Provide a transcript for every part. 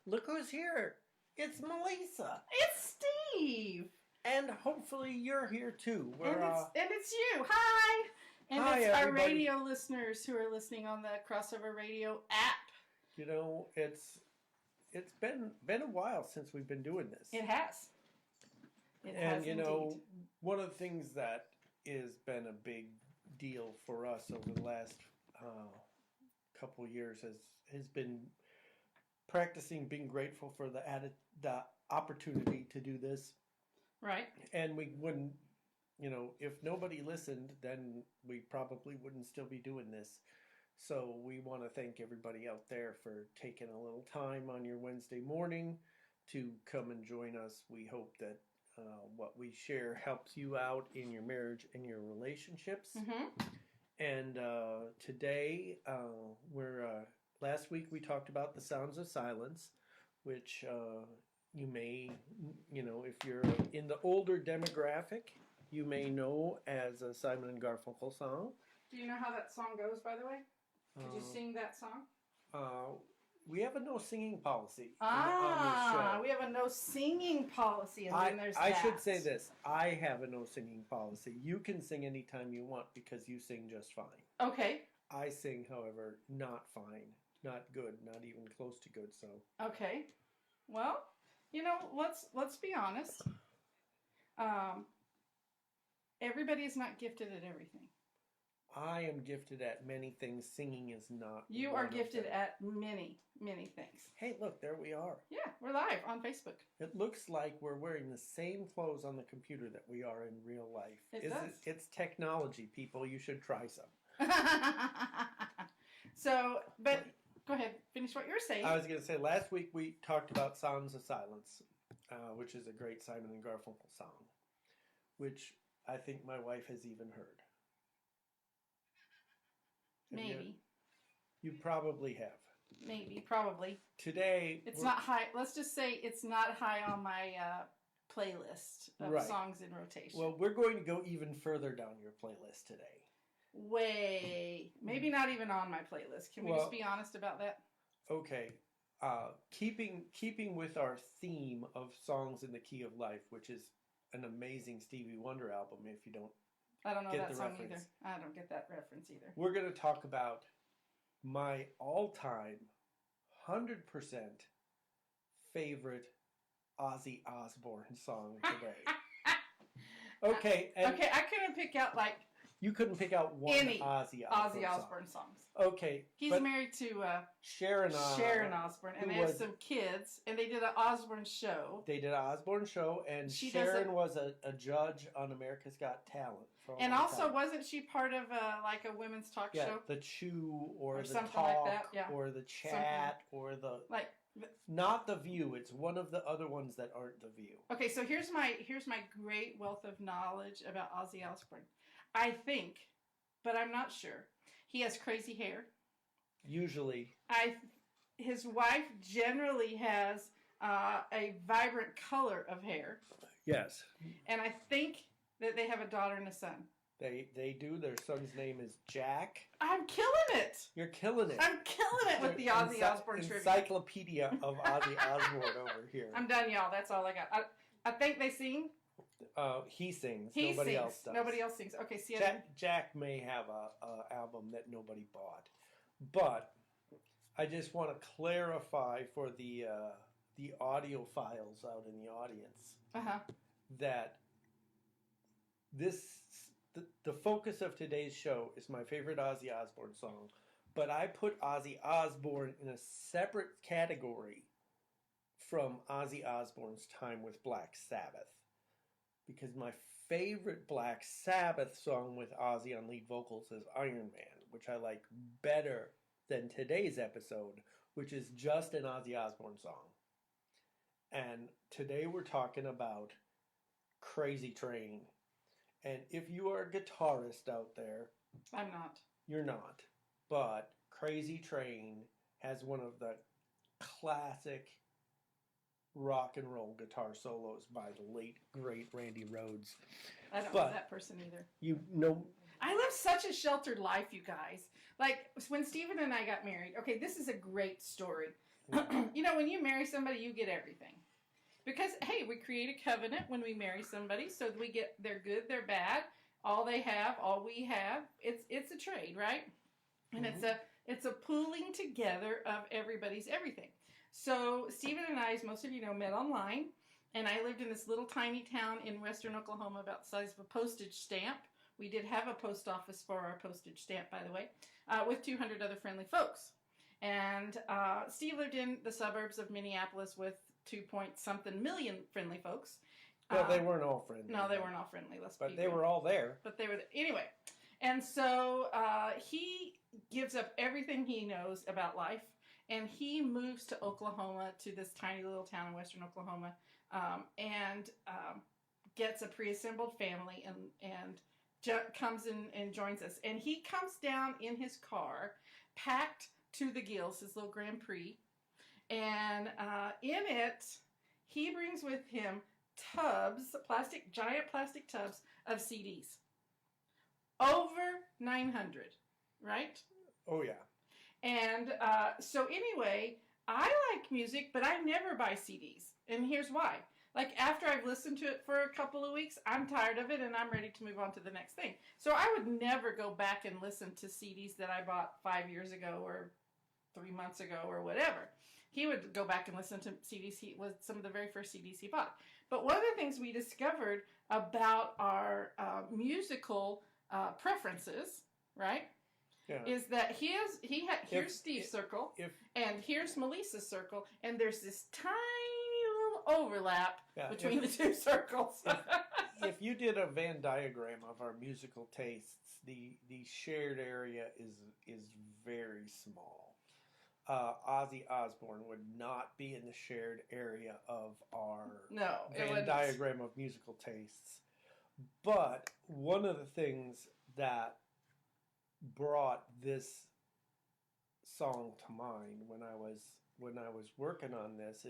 Look who's here. It's Melisa. It's Steve. And hopefully you're here too. And it's you. Hi. And hi, it's everybody. our radio listeners who are listening on the Crossover Radio app. You know, it's been a while since we've been doing this. It has. It has you indeed. know, one of the things that has been a big deal for us over the last couple of years has been practicing being grateful for the opportunity to do this. Right. And we wouldn't, if nobody listened, then we probably wouldn't still be doing this. So we want to thank everybody out there for taking a little time on your Wednesday morning to come and join us. We hope that what we share helps you out in your marriage and your relationships. Mm-hmm. And today, last week we talked about the sounds of silence, which you may, if you're in the older demographic, you may know as a Simon and Garfunkel song. Do you know how that song goes, by the way? Did you sing that song? We have a no singing policy on this show. We have a no singing policy, and then there's I that. should say this. I have a no singing policy. You can sing anytime you want because you sing just fine. Okay. I sing, however, not fine, not good, not even close to good. So okay. Well, let's be honest. Everybody is not gifted at everything. I am gifted at many things. Singing is not. You are gifted at many, many things. Hey, look, there we are. Yeah, we're live on Facebook. It looks like we're wearing the same clothes on the computer that we are in real life. It's technology, people. You should try some. But go ahead. Finish what you were saying. I was going to say, last week we talked about Sounds of Silence, which is a great Simon and Garfunkel song, which I think my wife has even heard. Maybe. You probably have. Maybe, probably. Today... It's not high. Let's just say it's not high on my playlist of songs in rotation. Well, we're going to go even further down your playlist today. Maybe not even on my playlist. Can we just be honest about that? Okay. Keeping with our theme of songs in the key of life, which is an amazing Stevie Wonder album, if you don't I don't know get that the song reference. either. I don't get that reference either. We're going to talk about my all-time 100% favorite Ozzy Osbourne song today. Okay. Okay, I couldn't pick out you couldn't pick out one any Ozzy Osbourne songs. Okay. He's married to Sharon Osbourne, and they have some kids, and they did an Osbourne show. They did an Osbourne show, and Sharon was a judge on America's Got Talent. And also, wasn't she part of a women's talk show? Yeah, the Chew or the something Talk like that. Yeah. or the Chat or the... Not The View. It's one of the other ones that aren't The View. Okay, so here's my great wealth of knowledge about Ozzy Osbourne. I think, but I'm not sure. He has crazy hair. Usually. His wife generally has a vibrant color of hair. Yes. And I think that they have a daughter and a son. They do. Their son's name is Jack. I'm killing it. You're killing it. I'm killing it with the Ozzy Osbourne trivia. Encyclopedia of Ozzy Osbourne over here. I'm done, y'all. That's all I got. I think they sing. He sings. Nobody sings. Else does. Nobody else sings. Okay, see. Jack may have a album that nobody bought, but I just want to clarify for the audiophiles out in the audience that the focus of today's show is my favorite Ozzy Osbourne song, but I put Ozzy Osbourne in a separate category from Ozzy Osbourne's time with Black Sabbath, because my favorite Black Sabbath song with Ozzy on lead vocals is Iron Man, which I like better than today's episode, which is just an Ozzy Osbourne song. And today we're talking about Crazy Train. And if you are a guitarist out there... I'm not. You're not. But Crazy Train has one of the classic rock and roll guitar solos by the late, great Randy Rhoads. I don't know that person either. You know... I live such a sheltered life, you guys. Like, when Stephen and I got married, okay, this is a great story. You know, when you marry somebody, you get everything. Because, hey, we create a covenant when we marry somebody, so we get their good, their bad, all they have, all we have. It's a trade, right? And it's a pooling together of everybody's everything. So Stephen and I, as most of you know, met online, and I lived in this little tiny town in western Oklahoma about the size of a postage stamp. We did have a post office for our postage stamp, by the way, with 200 other friendly folks. And Steve lived in the suburbs of Minneapolis with 2-point-something million friendly folks. Well, they weren't all friendly. No, they weren't all friendly. But they were all there. But they were anyway. And so he gives up everything he knows about life, and he moves to Oklahoma, to this tiny little town in western Oklahoma, and gets a pre-assembled family and comes in and joins us. And he comes down in his car, packed to the gills, his little Grand Prix, and in it, he brings with him tubs, giant plastic tubs of CDs. Over 900, right? Oh, yeah. And so anyway, I like music, but I never buy CDs. And here's why. Like, after I've listened to it for a couple of weeks, I'm tired of it and I'm ready to move on to the next thing. So I would never go back and listen to CDs that I bought 5 years ago or 3 months ago or whatever. He would go back and listen to CDs. Was some of the very first CDs he bought. But one of the things we discovered about our musical preferences, right, is that here's Steve's circle, and here's Melisa's circle, and there's this tiny little overlap between the two circles. If you did a Venn diagram of our musical tastes, the shared area is very small. Ozzy Osbourne would not be in the shared area of our Venn diagram of musical tastes. But one of the things that brought this song to mind when I was working on this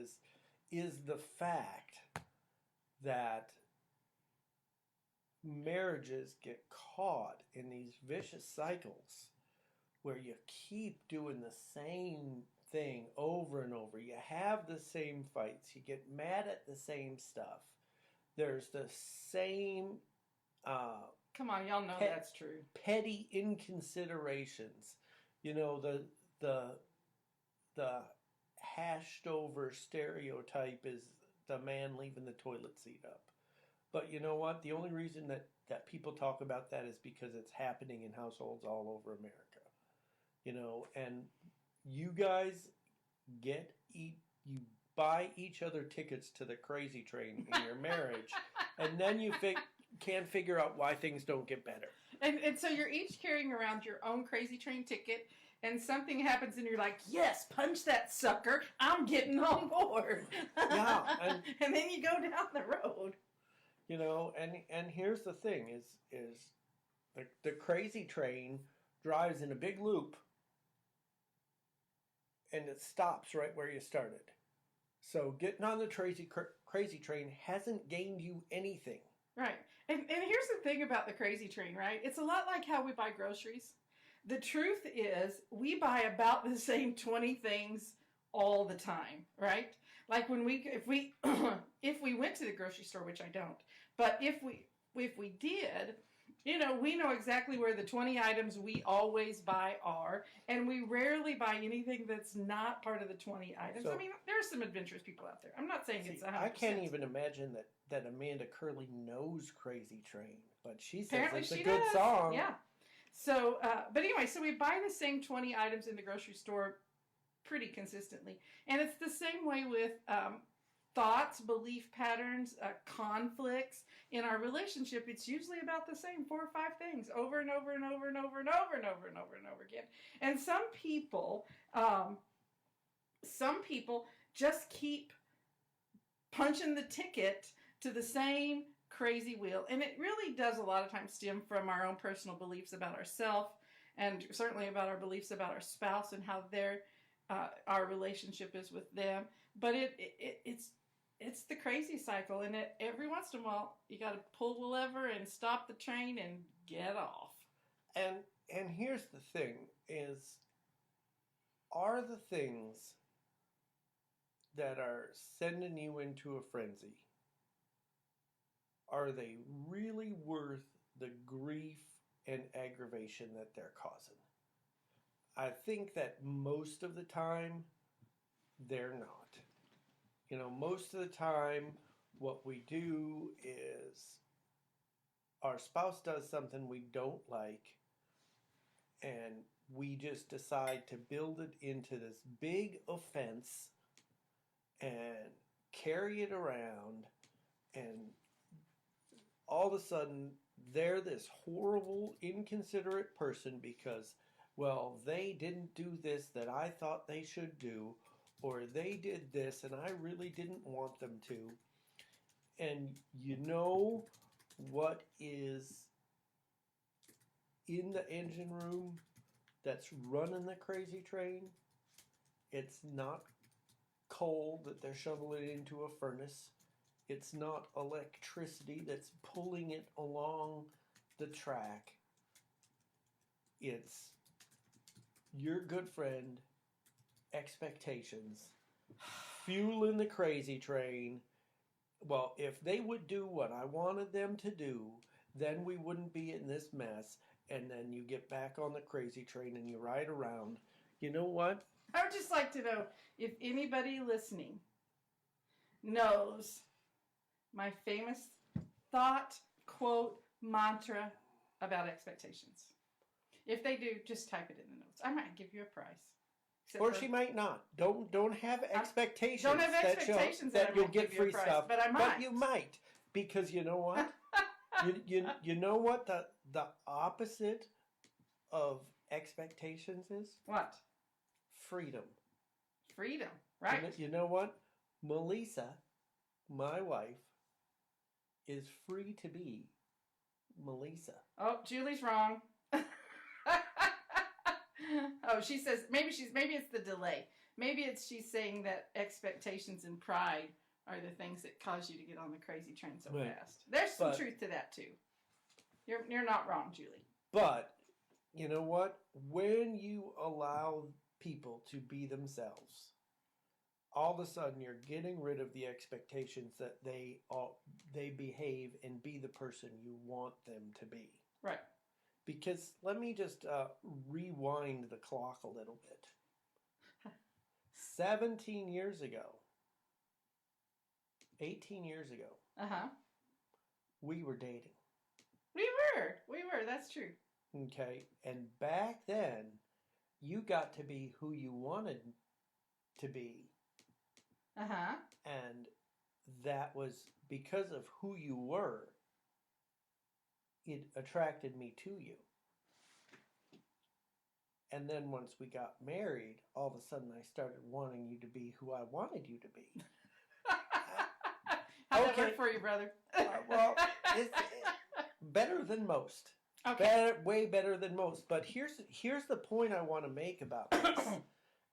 is the fact that marriages get caught in these vicious cycles where you keep doing the same thing over and over. You have the same fights. You get mad at the same stuff. There's the same come on, y'all know that's true. Petty inconsiderations. You know, the hashed over stereotype is the man leaving the toilet seat up. But you know what? The only reason that people talk about that is because it's happening in households all over America. You know, and you guys you buy each other tickets to the crazy train in your marriage, and then you can't figure out why things don't get better. And so you're each carrying around your own crazy train ticket, and something happens, and you're like, yes, punch that sucker, I'm getting on board. Yeah. And then you go down the road. You know, and here's the thing, is the crazy train drives in a big loop, and it stops right where you started. So getting on the crazy train hasn't gained you anything. Right. And here's the thing about the crazy train, right? It's a lot like how we buy groceries. The truth is, we buy about the same 20 things all the time, right? Like if we went to the grocery store, which I don't, but if we did, you know, we know exactly where the 20 items we always buy are, and we rarely buy anything that's not part of the 20 items. So, I mean, there are some adventurous people out there. I'm not saying it's 100%. I can't even imagine that Amanda Curley knows Crazy Train, but she says apparently it's a good song. Yeah. So, but anyway, so we buy the same 20 items in the grocery store pretty consistently. And it's the same way with thoughts, belief patterns, conflicts. In our relationship, it's usually about the same 4 or 5 things over and over and over and over and over and over and over and over again. And some people just keep punching the ticket to the same crazy wheel. And it really does a lot of times stem from our own personal beliefs about ourselves, and certainly about our beliefs about our spouse and how our relationship is with them. But it's the crazy cycle, and every once in a while you got to pull the lever and stop the train and get off. And here's the thing is, are the things that are sending you into a frenzy, are they really worth the grief and aggravation that they're causing? I think that most of the time they're not. Most of the time what we do is our spouse does something we don't like, and we just decide to build it into this big offense and carry it around, and all of a sudden they're this horrible, inconsiderate person because, well, they didn't do this that I thought they should do, or they did this and I really didn't want them to. And you know what is in the engine room that's running the crazy train? It's not coal that they're shoveling into a furnace. It's not electricity that's pulling it along the track. It's your good friend, expectations, fueling the crazy train. Well, if they would do what I wanted them to do, then we wouldn't be in this mess. And then you get back on the crazy train and you ride around. You know what? I would just like to know if anybody listening knows my famous thought, quote, mantra about expectations. If they do, just type it in the notes. I might give you a prize. Or she might not. Don't have expectations. Don't have expectations that you'll get free prize, stuff. but I might. But you might, because you know what? you know what the opposite of expectations is? What? Freedom. Freedom, right? You know what? Melisa, my wife, is free to be Melisa. Oh, Julie's wrong. Oh, she says maybe it's the delay. Maybe she's saying that expectations and pride are the things that cause you to get on the crazy train so fast. There's some truth to that too. You're not wrong, Julie. But you know what? When you allow people to be themselves, all of a sudden you're getting rid of the expectations that they behave and be the person you want them to be. Right. Because let me just rewind the clock a little bit. 17 years ago, 18 years ago, we were dating. We were, that's true. Okay, and back then, you got to be who you wanted to be. And that was because of who you were. It attracted me to you. And then once we got married, all of a sudden I started wanting you to be who I wanted you to be. How'd that work for you, brother? Well, it's better than most. Okay. Way better than most. But here's the point I want to make about this.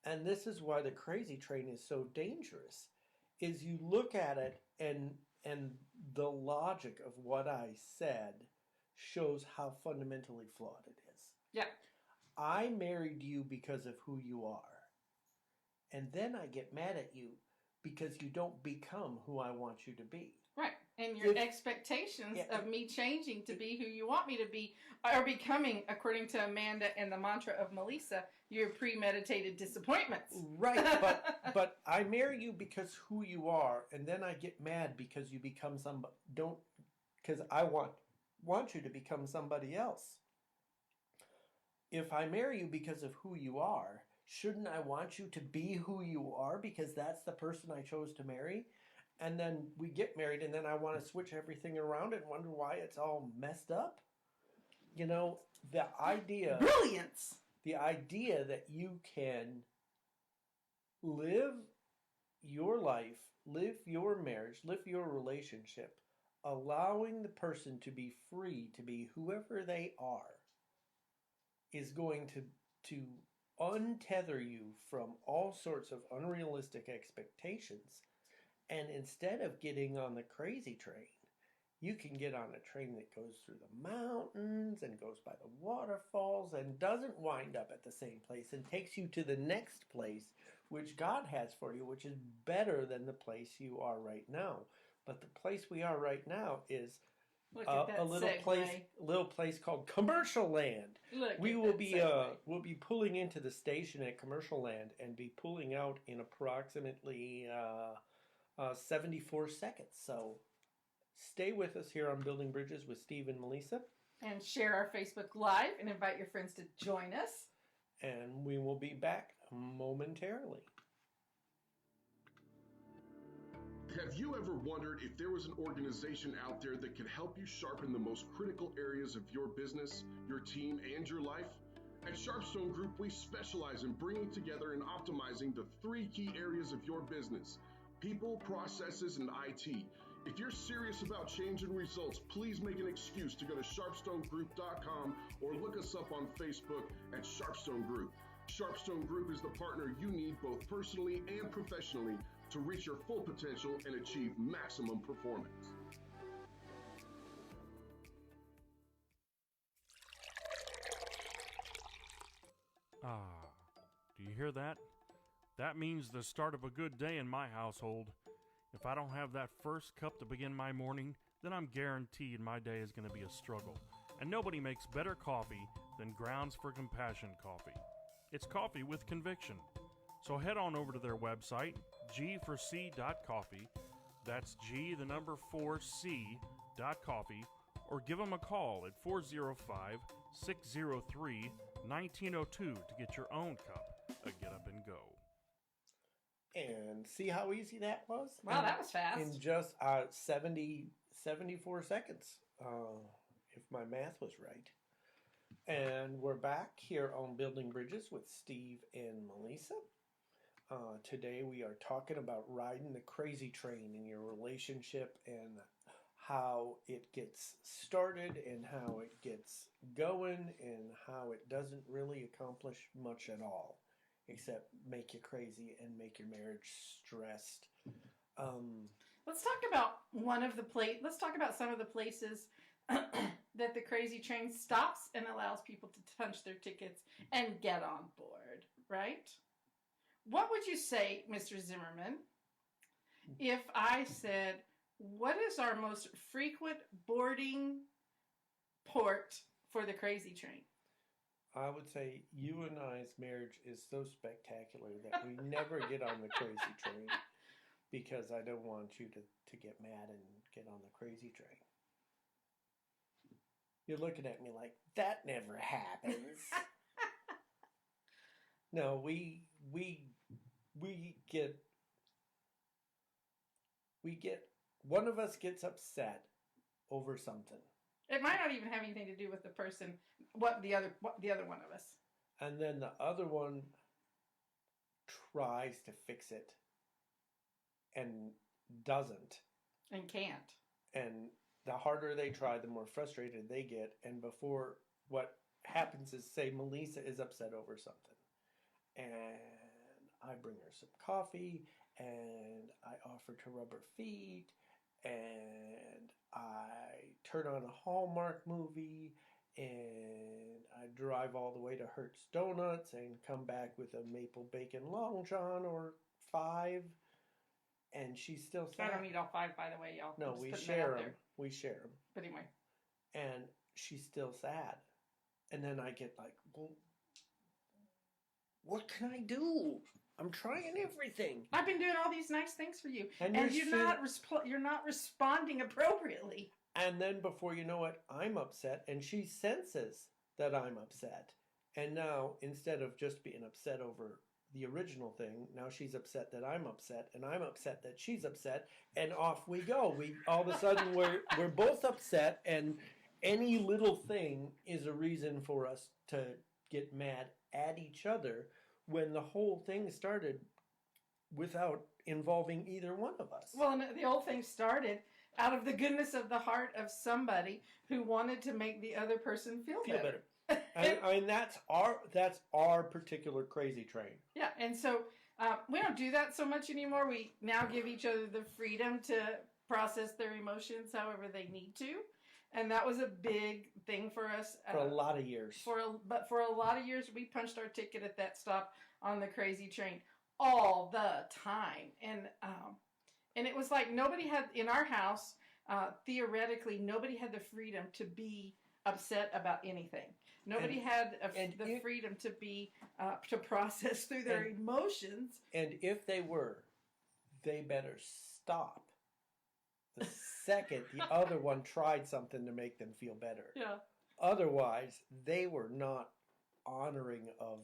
And this is why the crazy train is so dangerous. Is you look at it and the logic of what I said shows how fundamentally flawed it is. Yeah. I married you because of who you are. And then I get mad at you because you don't become who I want you to be. Right. And your expectations of me changing to be who you want me to be are becoming, according to Amanda and the mantra of Melisa, your premeditated disappointments. Right, but I marry you because who you are, and then I get mad because you become somebody. Because I want you to become somebody else. If I marry you because of who you are, shouldn't I want you to be who you are because that's the person I chose to marry? And then we get married and then I want to switch everything around and wonder why it's all messed up? You know, the idea... Brilliance! The idea that you can live your life, live your marriage, live your relationship, allowing the person to be free to be whoever they are, is going to untether you from all sorts of unrealistic expectations. And instead of getting on the crazy train, You can get on a train that goes through the mountains and goes by the waterfalls and doesn't wind up at the same place and takes you to the next place which God has for you, which is better than the place you are right now. But the place we are right now is a little place called Commercial Land. We'll be pulling into the station at Commercial Land and be pulling out in approximately 74 seconds. So stay with us here on Building Bridges with Steve and Melisa. And share our Facebook Live and invite your friends to join us. And we will be back momentarily. Have you ever wondered if there was an organization out there that could help you sharpen the most critical areas of your business, your team, and your life? At Sharpstone Group, we specialize in bringing together and optimizing the 3 key areas of your business: people, processes, and IT. If you're serious about change and results, please make an excuse to go to sharpstonegroup.com or look us up on Facebook at Sharpstone Group. Sharpstone Group is the partner you need both personally and professionally to reach your full potential and achieve maximum performance. Ah, do you hear that? That means the start of a good day in my household. If I don't have that first cup to begin my morning, then I'm guaranteed my day is going to be a struggle. And nobody makes better coffee than Grounds for Compassion coffee. It's coffee with conviction. So head on over to their website, g4c.coffee, that's G4c.coffee, or give them a call at 405-603-1902 to get your own cup of Get Up and Go. And see how easy that was? Wow, that was fast. In just 74 seconds, if my math was right. And we're back here on Building Bridges with Steve and Melisa. Today we are talking about riding the crazy train in your relationship and how it gets started and how it gets going and how it doesn't really accomplish much at all except make you crazy and make your marriage stressed. Let's talk about let's talk about some of the places that the crazy train stops and allows people to punch their tickets and get on board, right? What would you say, Mr. Zimmerman, if I said, what is our most frequent boarding port for the crazy train? I would say you and I's marriage is so spectacular that we never get on the crazy train because I don't want you to get mad and get on the crazy train. You're looking at me like, that never happens. No, we get one of us gets upset over something. It might not even have anything to do with the person, the other one of us. And then the other one tries to fix it and doesn't. And can't. And the harder they try, the more frustrated they get. And before, what happens is, say Melisa is upset over something. And I bring her some coffee, and I offer to rub her feet, and I turn on a Hallmark movie, and I drive all the way to Hertz Donuts and come back with a maple bacon long john or 5, and she's still sad. I don't eat all 5, by the way, y'all. No, we share them. We share them. But anyway. And she's still sad. And then I get like, well, what can I do? I'm trying everything. I've been doing all these nice things for you, and you're not responding appropriately. And then before you know it, I'm upset, and she senses that I'm upset. And now, instead of just being upset over the original thing, now she's upset that I'm upset, and I'm upset that she's upset, and off we go. We all of a sudden we're both upset, and any little thing is a reason for us to get mad at each other when the whole thing started without involving either one of us. Well, and the whole thing started out of the goodness of the heart of somebody who wanted to make the other person feel better. And that's our particular crazy train. Yeah, and so we don't do that so much anymore. We now give each other the freedom to process their emotions however they need to. And that was a big thing for us. For a lot of years. But for a lot of years, we punched our ticket at that stop on the crazy train all the time. And it was like nobody had, in our house, theoretically, nobody had the freedom to be upset about anything. Nobody had the freedom to be, to process through their emotions. And if they were, they better stop the second the other one tried something to make them feel better. Yeah. Otherwise, they were not honoring of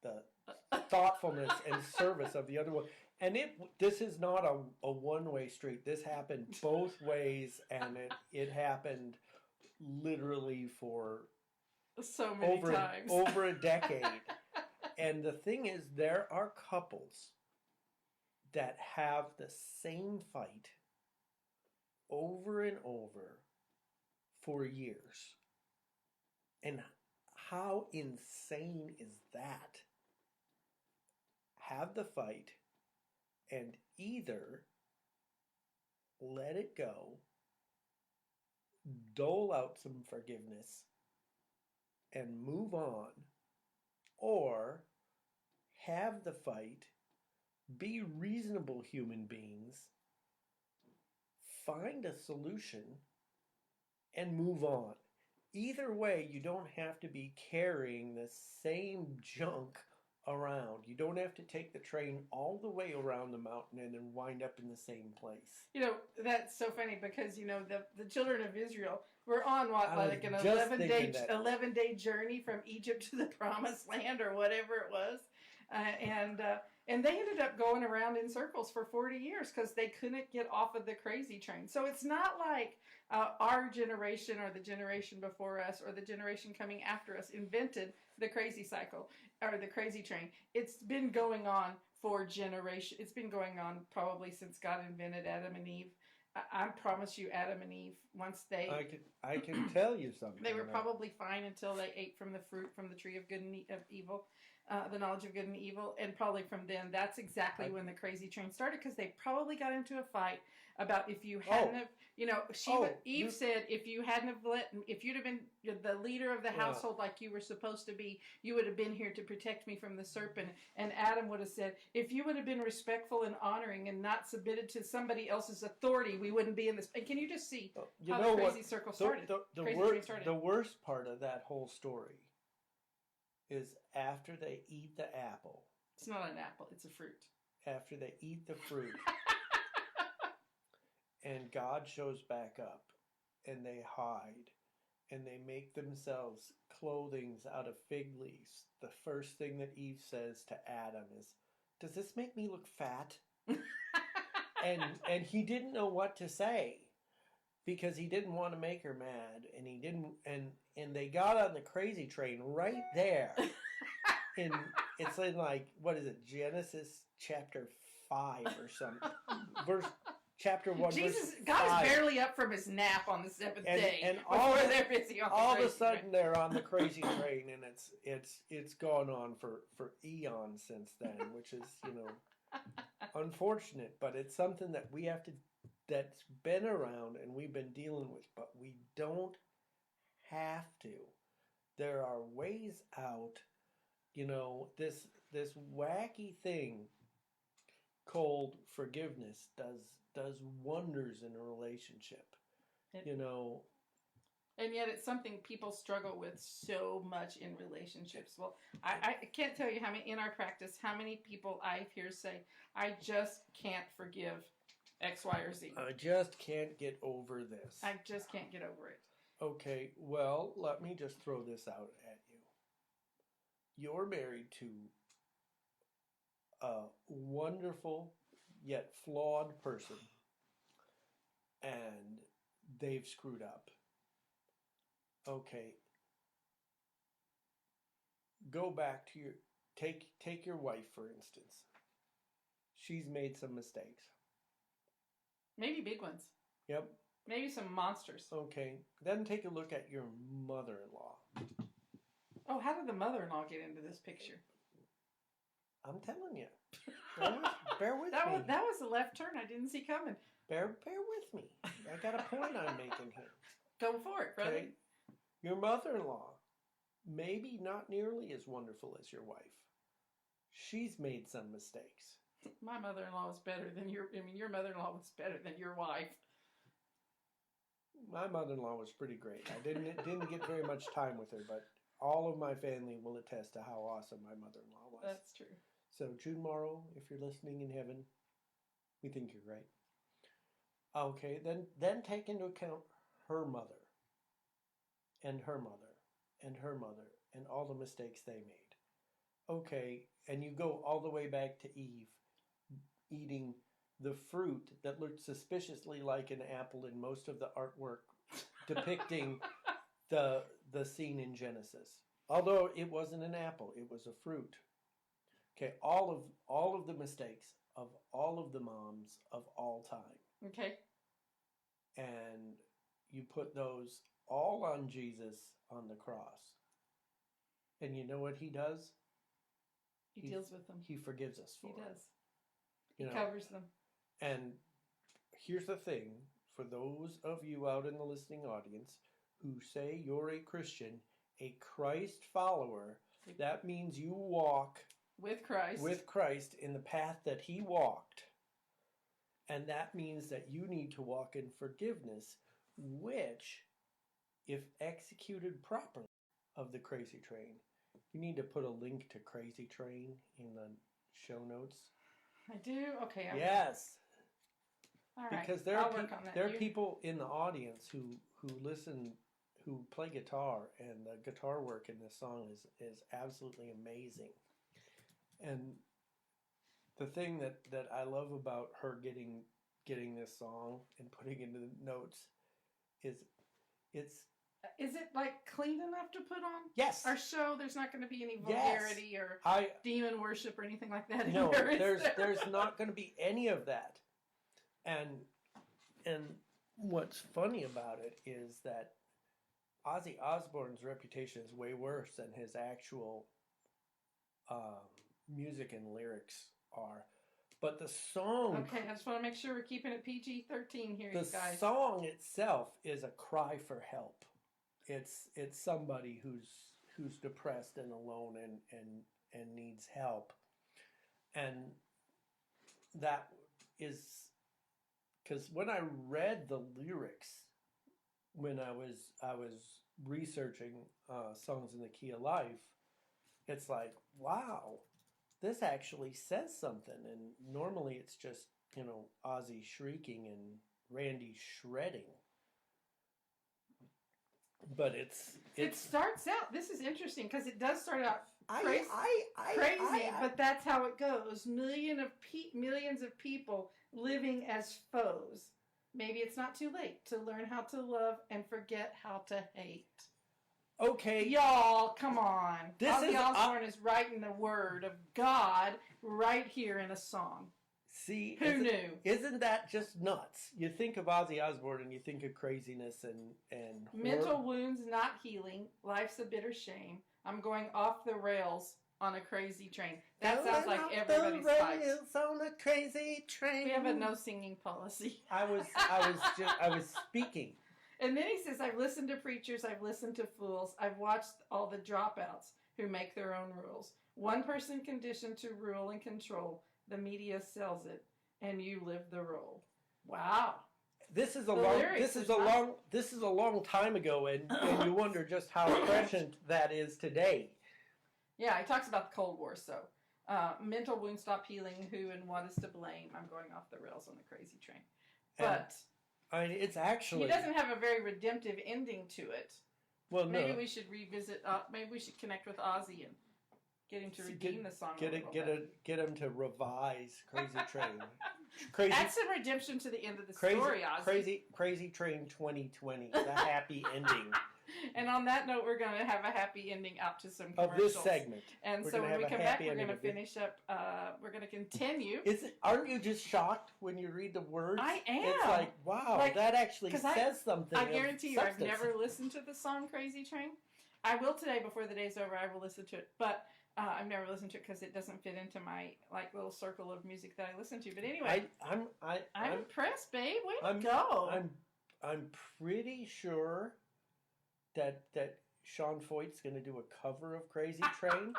the thoughtfulness and service of the other one. And this is not a one-way street. This happened both ways, and it happened literally for so many times. Over a decade. And the thing is, there are couples that have the same fight over and over for years. And how insane is that? Have the fight and either let it go, dole out some forgiveness, and move on, or have the fight, be reasonable human beings, find a solution, and move on. Either way, you don't have to be carrying the same junk around. You don't have to take the train all the way around the mountain and then wind up in the same place. You know, that's so funny because, you know, the children of Israel were on like an 11-day journey from Egypt to the promised land or whatever it was. And they ended up going around in circles for 40 years because they couldn't get off of the crazy train. So it's not like our generation or the generation before us or the generation coming after us invented the crazy cycle or the crazy train. It's been going on for generations. It's been going on probably since God invented Adam and Eve. I promise you, Adam and Eve, once they... I can tell you something. They were probably fine until they ate from the fruit from the tree of good and of evil, the knowledge of good and evil, and probably from then, that's exactly when the crazy train started, because they probably got into a fight about if you hadn't have, you know, Eve said, if you'd have been the leader of the household like you were supposed to be, you would have been here to protect me from the serpent. And Adam would have said, if you would have been respectful and honoring and not submitted to somebody else's authority, we wouldn't be in this. And can you just see how the crazy circle started? The worst part of that whole story is after they eat the apple. It's not an apple, it's a fruit. After they eat the fruit. And God shows back up, and they hide, and they make themselves clothings out of fig leaves. The first thing that Eve says to Adam is, "Does this make me look fat?" and he didn't know what to say, because he didn't want to make her mad, and he didn't. And they got on the crazy train right there. It's in like, what is it, Genesis chapter 5 or something, Chapter 1, Jesus, verse 5. God is barely up from his nap on the seventh day. And all they're busy on all the of a sudden train. they're on the crazy train, and it's gone on for eons since then, which is, you know, unfortunate. But it's something that we have to, that's been around and we've been dealing with, but we don't have to. There are ways out. You know, this wacky thing called forgiveness does wonders in a relationship. You know, and yet it's something people struggle with so much in relationships. Well, I can't tell you how many in our practice, how many people I hear say, "I just can't forgive X, Y, or Z. I just can't get over this. I just can't get over it." Okay, well, let me just throw this out at you. You're married to a wonderful yet flawed person, and they've screwed up. Okay, go back to take your wife, for instance. She's made some mistakes. Maybe big ones. Yep. Maybe some monsters. Okay, then take a look at your mother-in-law. Oh, how did the mother-in-law get into this picture? I'm telling you. Bear with That me. was a left turn I didn't see coming. Bear with me. I got a point I'm making here. Go for it, brother. Okay? Your mother-in-law, maybe not nearly as wonderful as your wife. She's made some mistakes. My mother-in-law was better than your mother-in-law was better than your wife. My mother-in-law was pretty great. I didn't get very much time with her, but all of my family will attest to how awesome my mother-in-law was. That's true. So, June Morrow, if you're listening in heaven, we think you're great. Okay, then take into account her mother, and her mother, and her mother, and all the mistakes they made. Okay, and you go all the way back to Eve, eating the fruit that looked suspiciously like an apple in most of the artwork depicting the scene in Genesis. Although it wasn't an apple, it was a fruit. Okay, all of the mistakes of all of the moms of all time. Okay. And you put those all on Jesus on the cross. And you know what he does? He deals with them. He forgives us for He them. does. You He know? covers them. And here's the thing, for those of you out in the listening audience who say you're a Christian, a Christ follower, that means you walk With Christ. with Christ in the path that he walked. And that means that you need to walk in forgiveness, which, if executed properly of the Crazy Train, you need to put a link to Crazy Train in the show notes. I do? Okay. Yes. All right. Because there I'll are, work on that. there are people in the audience who listen, who play guitar, and the guitar work in this song is absolutely amazing. And the thing that I love about her getting this song and putting it in the notes is Is it like clean enough to put on yes. our show? There's not going to be any Yes. vulgarity or I demon worship or anything like that. no, in here, is there's not going to be any of that. And what's funny about it is that Ozzy Osbourne's reputation is way worse than his actual music and lyrics are. But the song... Okay, I just want to make sure we're keeping it PG-13 here, you guys. The song itself is a cry for help. It's somebody who's depressed and alone and needs help. And that is... Because when I read the lyrics, when I was researching songs in the key of life, it's like, wow, this actually says something. And normally it's just, Ozzy shrieking and Randy shredding. But it starts out, this is interesting because it does start out crazy, I but that's how it goes. Millions of people living as foes. Maybe it's not too late to learn how to love and forget how to hate. Okay. Y'all, come on. Ozzy is Osbourne is writing the word of God right here in a song. See, Who knew? Isn't that just nuts? You think of Ozzy Osbourne and you think of craziness and Mental wounds not healing. Life's a bitter shame. I'm going off the rails on a crazy train. That sounds like everybody's fight. On a crazy train. We have a no singing policy. I was speaking. And then he says, I've listened to preachers, I've listened to fools, I've watched all the dropouts who make their own rules. One person conditioned to rule and control. The media sells it, and you live the role. Wow. This is a long time ago, and you wonder just how prescient that is today. Yeah, he talks about the Cold War, so mental wounds stop healing, who and what is to blame. I'm going off the rails on the crazy train. But it's actually... he doesn't have a very redemptive ending to it. Well, maybe we should revisit, maybe we should connect with Ozzy and get him to redeem the song get him to revise Crazy Train. Add some redemption to the end of the story, Ozzy. Crazy Train 2020, the happy ending. And on that note, we're going to have a happy ending out to some commercials. Of this segment. And so when we come back, we're going to finish up, we're going to continue. Aren't you just shocked when you read the words? I am. It's like, wow, that actually says something. I guarantee you, substance. I've never listened to the song Crazy Train. I will today before the day's over. I will listen to it. But I've never listened to it because it doesn't fit into my like little circle of music that I listen to. But anyway, I'm impressed, babe. Way to go! I'm pretty sure that Sean Foyt's going to do a cover of Crazy Train.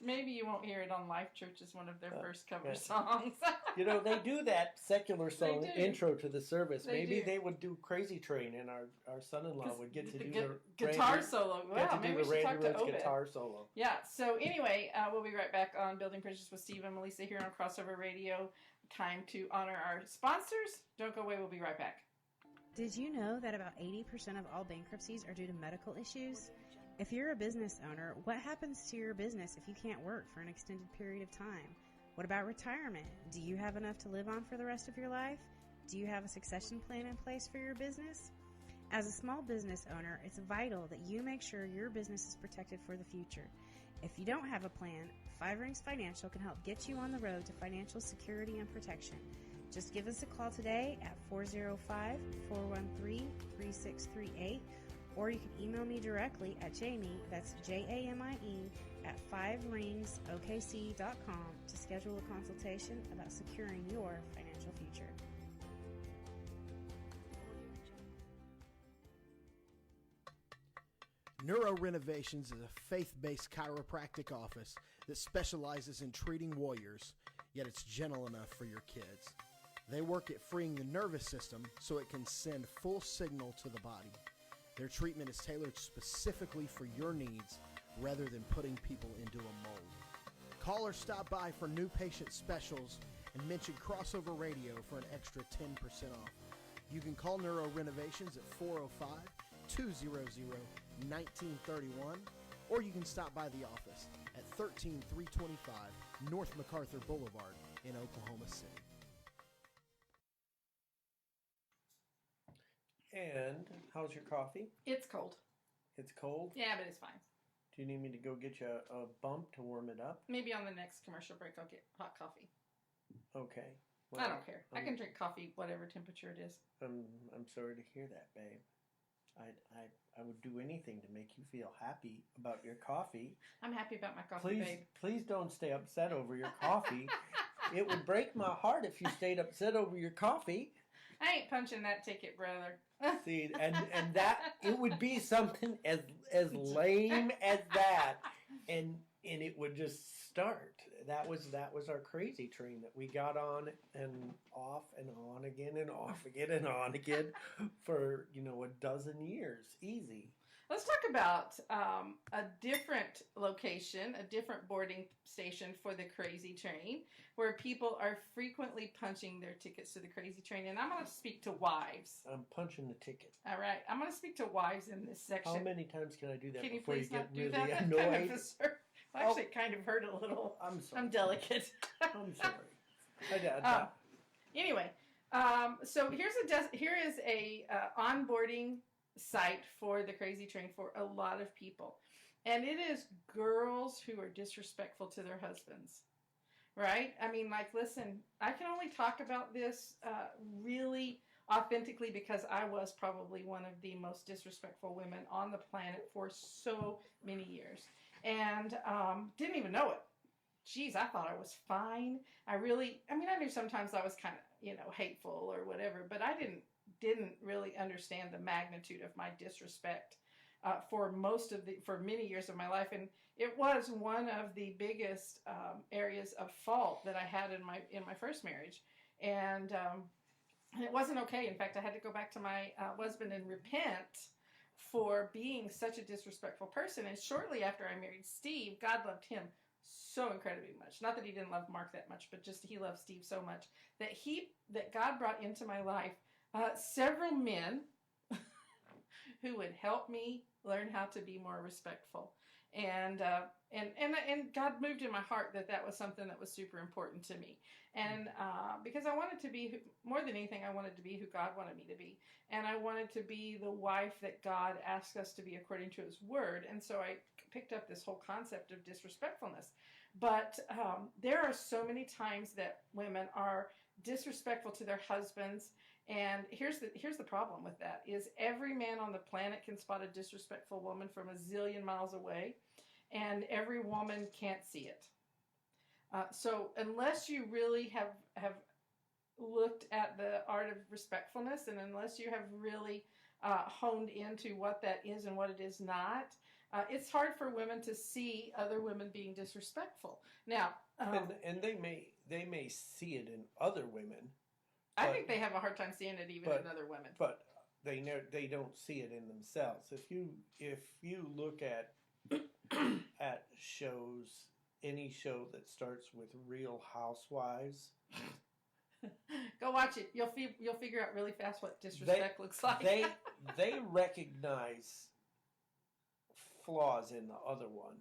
Maybe you won't hear it on Life Church as one of their first cover songs. You know, they do that secular song intro to the service. Maybe they would do Crazy Train, and our son-in-law would get to do the guitar solo. Wow, maybe we should talk to Obed. Guitar solo. Yeah, so anyway, we'll be right back on Building Bridges with Steve and Melisa here on Crossover Radio. Time to honor our sponsors. Don't go away, we'll be right back. Did you know that about 80% of all bankruptcies are due to medical issues? If you're a business owner, what happens to your business if you can't work for an extended period of time? What about retirement? Do you have enough to live on for the rest of your life? Do you have a succession plan in place for your business? As a small business owner, it's vital that you make sure your business is protected for the future. If you don't have a plan, Five Rings Financial can help get you on the road to financial security and protection. Just give us a call today at 405-413-3638, or you can email me directly at Jamie, that's Jamie, at 5ringsokc.com to schedule a consultation about securing your financial future. Neuro Renovations is a faith-based chiropractic office that specializes in treating warriors, yet it's gentle enough for your kids. They work at freeing the nervous system so it can send full signal to the body. Their treatment is tailored specifically for your needs rather than putting people into a mold. Call or stop by for new patient specials and mention Crossover Radio for an extra 10% off. You can call Neuro Renovations at 405-200-1931, or you can stop by the office at 13325 North MacArthur Boulevard in Oklahoma City. And how's your coffee? It's cold. It's cold? Yeah, but it's fine. Do you need me to go get you a bump to warm it up? Maybe on the next commercial break I'll get hot coffee. Okay. Well, I don't care. I can drink coffee whatever temperature it is. I'm sorry to hear that, babe. I would do anything to make you feel happy about your coffee. I'm happy about my coffee, babe. Please don't stay upset over your coffee. It would break my heart if you stayed upset over your coffee. I ain't punching that ticket, brother. See, and that it would be something as lame as that, and it would just start. That was our crazy train that we got on and off and on again and off again and on again for a dozen years, easy. Let's talk about a different location, a different boarding station for the Crazy Train, where people are frequently punching their tickets to the Crazy Train. And I'm going to speak to wives. I'm punching the ticket. All right. I'm going to speak to wives in this section. How many times can I do that can before you please get not do really that? annoyed? Actually, it kind of hurt a little. I'm sorry. I'm delicate. I'm sorry. Anyway, so here is a onboarding site for the Crazy Train for a lot of people, and it is girls who are disrespectful to their husbands, right? I mean, like, listen, I can only talk about this really authentically because I was probably one of the most disrespectful women on the planet for so many years, and didn't even know it. Geez, I thought I was fine. I knew sometimes I was kind of, hateful or whatever, but I didn't really understand the magnitude of my disrespect for many years of my life, and it was one of the biggest areas of fault that I had in my first marriage, and it wasn't okay. In fact, I had to go back to my husband and repent for being such a disrespectful person. And shortly after I married Steve, God loved him so incredibly much. Not that he didn't love Mark that much, but just he loved Steve so much that God brought into my life several men who would help me learn how to be more respectful, and God moved in my heart that was something that was super important to me, and because I wanted to be more than anything, I wanted to be who God wanted me to be, and I wanted to be the wife that God asked us to be according to His Word, and so I picked up this whole concept of disrespectfulness. But there are so many times that women are disrespectful to their husbands. And here's the problem with that is every man on the planet can spot a disrespectful woman from a zillion miles away. and every woman can't see it. So unless you really have looked at the art of respectfulness, and unless you have really honed into what that is and what it is not, it's hard for women to see other women being disrespectful. Now, and they may see it in other women. I think they have a hard time seeing it even in other women. But they don't see it in themselves. If you look at shows, any show that starts with Real Housewives, go watch it. You'll figure out really fast what disrespect looks like. they recognize flaws in the other one.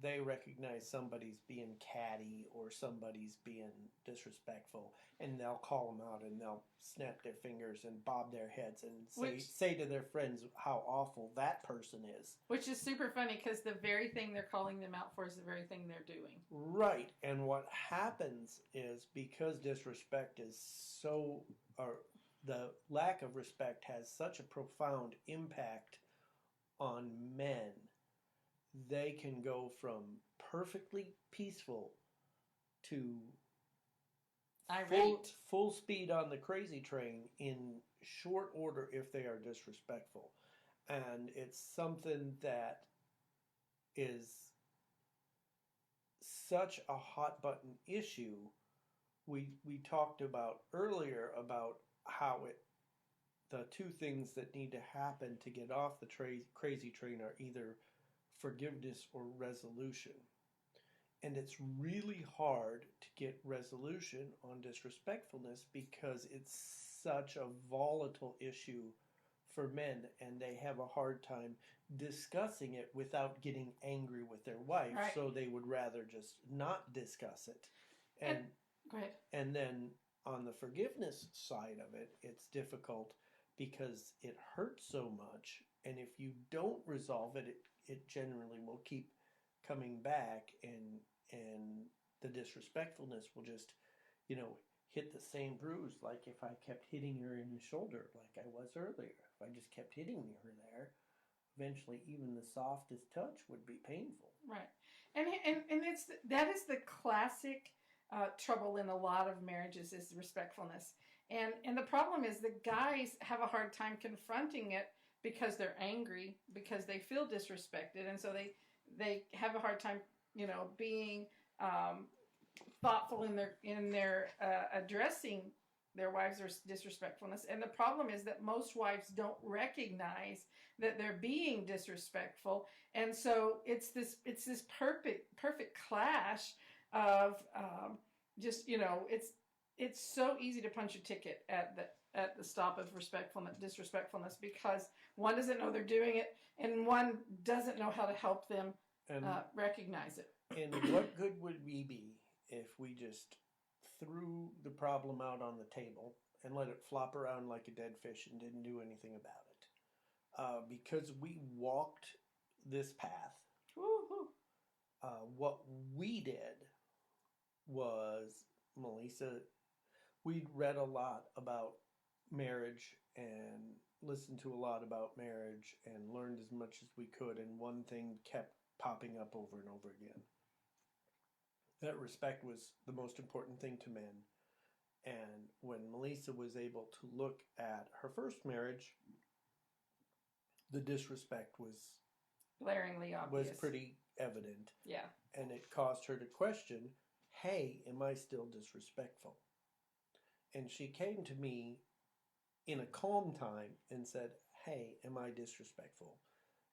They recognize somebody's being catty or somebody's being disrespectful, and they'll call them out and they'll snap their fingers and bob their heads and say to their friends how awful that person is. Which is super funny because the very thing they're calling them out for is the very thing they're doing. Right, and what happens is because disrespect is so, or the lack of respect has such a profound impact on men, they can go from perfectly peaceful to full speed on the crazy train in short order if they are disrespectful. And it's something that is such a hot button issue. We talked about earlier about how the two things that need to happen to get off the crazy train are either forgiveness or resolution. And it's really hard to get resolution on disrespectfulness because it's such a volatile issue for men, and they have a hard time discussing it without getting angry with their wife. Right. So they would rather just not discuss it. And go ahead. And then on the forgiveness side of it, it's difficult because it hurts so much, and if you don't resolve it, it generally will keep coming back, and the disrespectfulness will just, hit the same bruise. Like if I kept hitting her in the shoulder like I was earlier, if I just kept hitting her there, eventually even the softest touch would be painful. Right, and that is the classic trouble in a lot of marriages is respectfulness, and the problem is the guys have a hard time confronting it because they're angry, because they feel disrespected, and so they have a hard time, being thoughtful in their addressing their wives' disrespectfulness. And the problem is that most wives don't recognize that they're being disrespectful, and so it's this perfect clash of it's so easy to punch a ticket at the stop of disrespectfulness because one doesn't know they're doing it and one doesn't know how to help them recognize it. And what good would we be if we just threw the problem out on the table and let it flop around like a dead fish and didn't do anything about it? Because we walked this path. Woo-hoo. What we did was, Melisa, we'd read a lot about marriage and listened to a lot about marriage and learned as much as we could, and one thing kept popping up over and over again. That respect was the most important thing to men. And when Melisa was able to look at her first marriage, the disrespect was glaringly obvious. Was pretty evident. Yeah. And it caused her to question, hey, am I still disrespectful? And she came to me in a calm time and said, hey, am I disrespectful?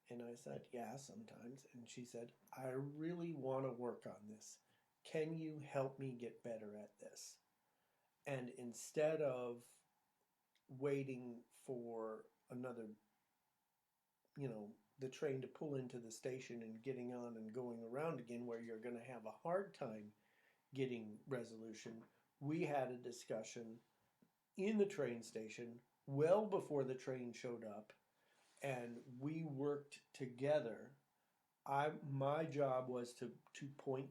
And I said, yeah, sometimes. And she said, I really want to work on this. Can you help me get better at this? And instead of waiting for another, the train to pull into the station and getting on and going around again where you're going to have a hard time getting resolution, we had a discussion in the train station well before the train showed up, and we worked together. My job was to point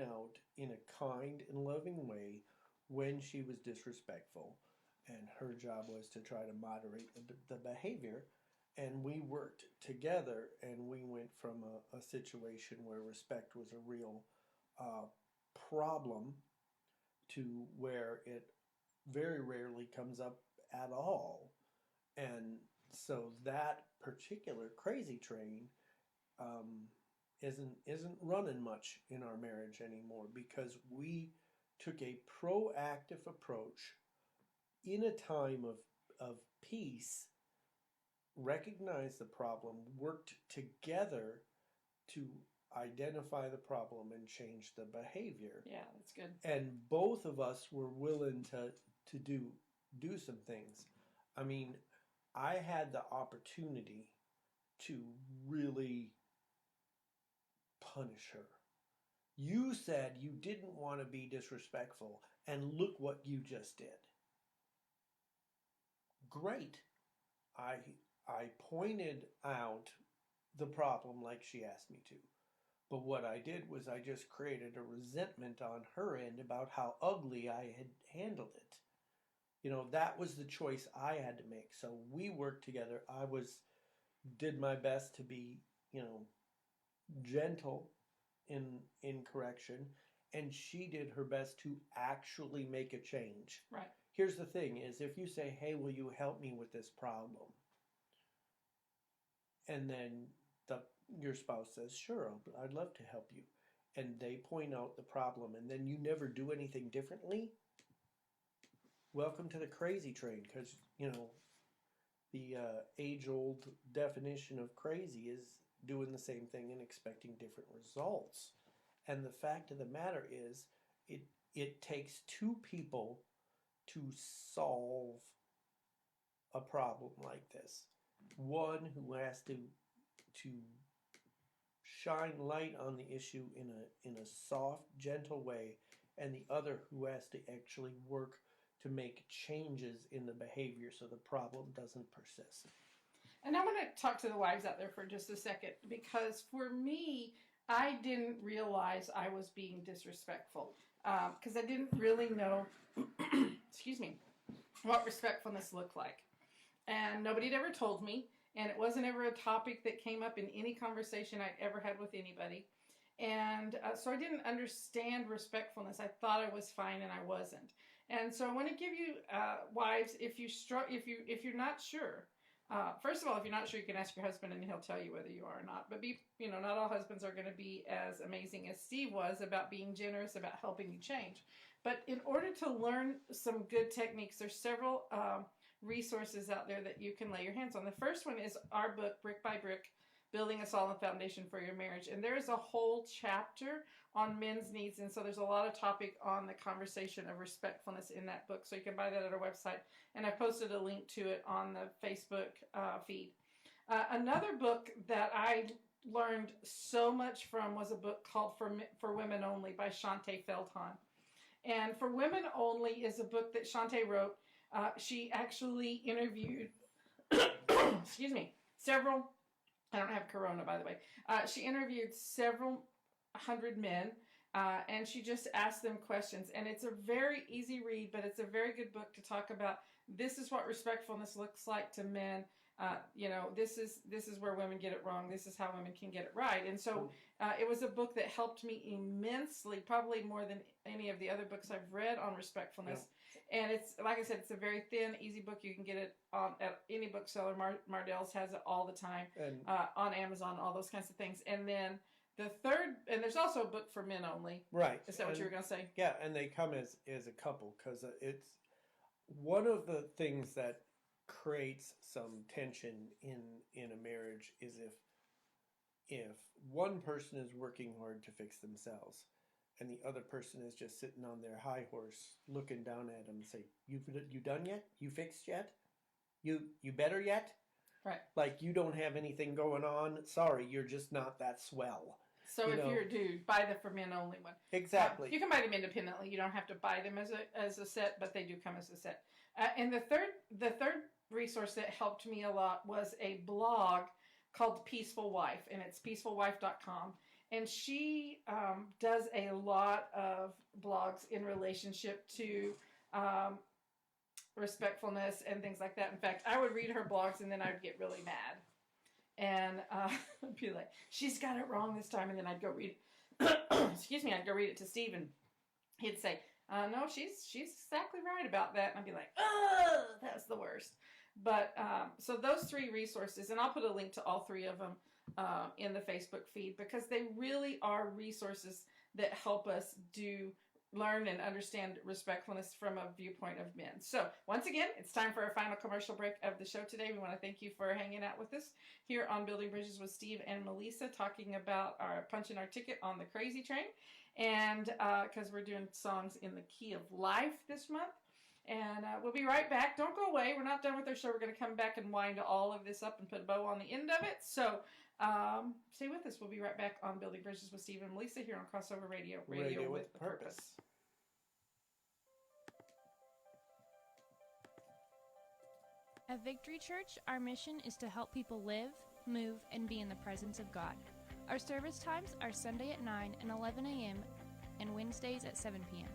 out in a kind and loving way when she was disrespectful, and her job was to try to moderate the behavior. and we worked together, and we went from a situation where respect was a real uh, problem to where it very rarely comes up at all. And so that particular crazy train um, isn't running much in our marriage anymore because we took a proactive approach in a time of peace, recognized the problem, worked together to identify the problem and change the behavior. Yeah, that's good. And both of us were willing to do some things. I mean, I had the opportunity to really punish her. You said you didn't want to be disrespectful, and look what you just did. Great. I I pointed out the problem like she asked me to. But what I did was I just created a resentment on her end about how ugly I had handled it. That was the choice I had to make. So we worked together. Did my best to be, gentle in correction, and she did her best to actually make a change. Right. Here's the thing is if you say, "Hey, will you help me with this problem?" and then your spouse says, "Sure, I'd love to help you," and they point out the problem, and then you never do anything differently, welcome to the crazy train, because, the age-old definition of crazy is doing the same thing and expecting different results. And the fact of the matter is, it takes two people to solve a problem like this. One who has to shine light on the issue in a soft, gentle way, and the other who has to actually work to make changes in the behavior so the problem doesn't persist. And I want to talk to the wives out there for just a second, because for me, I didn't realize I was being disrespectful because I didn't really know, excuse me, what respectfulness looked like. And nobody had ever told me, and it wasn't ever a topic that came up in any conversation I'd ever had with anybody. And so I didn't understand respectfulness. I thought I was fine, and I wasn't. And so I want to give you, wives, if you're not sure, first of all, if you're not sure, you can ask your husband, and he'll tell you whether you are or not. But not all husbands are going to be as amazing as Steve was about being generous, about helping you change. But in order to learn some good techniques, there's several resources out there that you can lay your hands on. The first one is our book, Brick by Brick, Building a Solid Foundation for Your Marriage. And there is a whole chapter on men's needs. And so there's a lot of topic on the conversation of respectfulness in that book. So you can buy that at our website. And I posted a link to it on the Facebook feed. Another book that I learned so much from was a book called For Women Only by Shante Feldhahn. And For Women Only is a book that Shante wrote. She actually interviewed, excuse me, several, I don't have corona, by the way. She interviewed several hundred men, and she just asked them questions. And it's a very easy read, but it's a very good book to talk about. This is what respectfulness looks like to men. This is where women get it wrong. This is how women can get it right. And so it was a book that helped me immensely, probably more than any of the other books I've read on respectfulness. Yeah. And it's, like I said, it's a very thin, easy book. You can get it at any bookseller. Mardell's has it all the time, and on Amazon, all those kinds of things. And then the third, and there's also a book for men only. Right. Is that what you were going to say? Yeah, and they come as a couple, because it's one of the things that creates some tension in a marriage is if one person is working hard to fix themselves, and the other person is just sitting on their high horse looking down at them and say, you done yet? You fixed yet? You better yet? Right. Like, you don't have anything going on. Sorry, you're just not that swell. So if you're a dude, buy the For Men Only one. Exactly. You can buy them independently. You don't have to buy them as a set, but they do come as a set. And the third resource that helped me a lot was a blog called Peaceful Wife, and it's peacefulwife.com. And she does a lot of blogs in relationship to respectfulness and things like that. In fact, I would read her blogs and then I'd get really mad. And I'd be like, she's got it wrong this time. And then I'd go read it. Excuse me, I'd go read it to Steve and he'd say, no, she's exactly right about that. And I'd be like, oh, that's the worst. But so those 3 resources, and I'll put a link to all 3 of them in the Facebook feed, because they really are resources that help us learn and understand respectfulness from a viewpoint of men. So once again, it's time for our final commercial break of the show today. We want to thank you for hanging out with us here on Building Bridges with Steve and Melisa, talking about our punching our ticket on the crazy train. And because we're doing songs in the key of life this month. And we'll be right back. Don't go away. We're not done with our show. We're going to come back and wind all of this up and put a bow on the end of it. So stay with us. We'll be right back on Building Bridges with Steve and Melisa here on Crossover Radio. Radio with purpose. At Victory Church, our mission is to help people live, move, and be in the presence of God. Our service times are Sunday at 9 and 11 a.m. and Wednesdays at 7 p.m.